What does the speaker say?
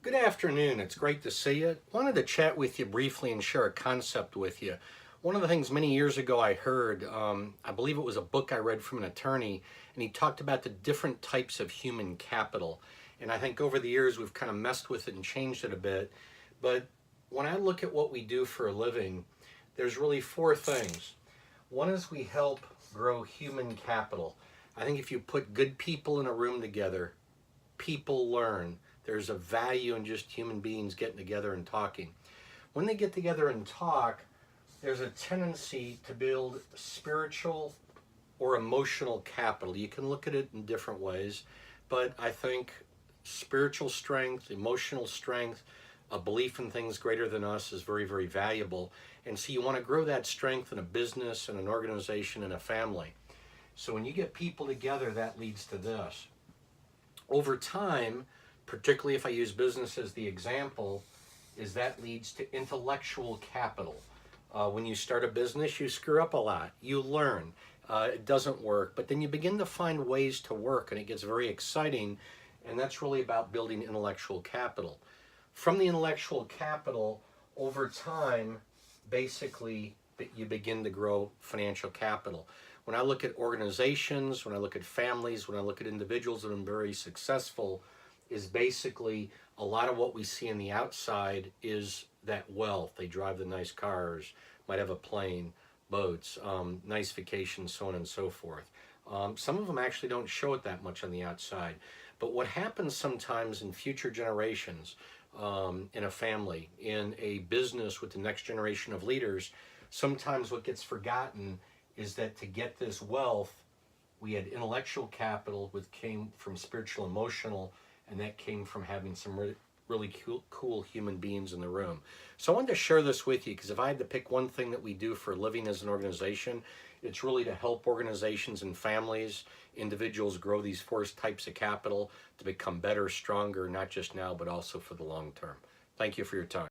Good afternoon. It's great to see you. Wanted to chat with you briefly and share a concept with you. One of the things many years ago I heard, I believe it was a book I read from an attorney, and he talked about the different types of human capital. And I think over the years we've kind of messed with it and changed it a bit. But when I look at what we do for a living, there's really four things. One is we help grow human capital. I think if you put good people in a room together, people learn. There's a value in just human beings getting together and talking. When they get together and talk, there's a tendency to build spiritual or emotional capital. You can look at it in different ways, but I think spiritual strength, emotional strength, a belief in things greater than us is very, very valuable. And so you want to grow that strength in a business, in an organization, in a family. So when you get people together, that leads to this. Over time, particularly if I use business as the example, is that leads to intellectual capital. When you start a business, you screw up a lot. You learn. It doesn't work. But then you begin to find ways to work, and it gets very exciting. And that's really about building intellectual capital. From the intellectual capital, over time, basically, you begin to grow financial capital. When I look at organizations, when I look at families, when I look at individuals that are very successful, is basically a lot of what we see on the outside is that wealth. They drive the nice cars, might have a plane, boats, nice vacations, so on and so forth. Some of them actually don't show it that much on the outside. But what happens sometimes in future generations, in a family, in a business with the next generation of leaders, sometimes what gets forgotten is that to get this wealth, we had intellectual capital, which came from spiritual, emotional, and that came from having some really cool human beings in the room. So I wanted to share this with you because if I had to pick one thing that we do for a living as an organization, it's really to help organizations and families, individuals grow these four types of capital to become better, stronger, not just now, but also for the long term. Thank you for your time.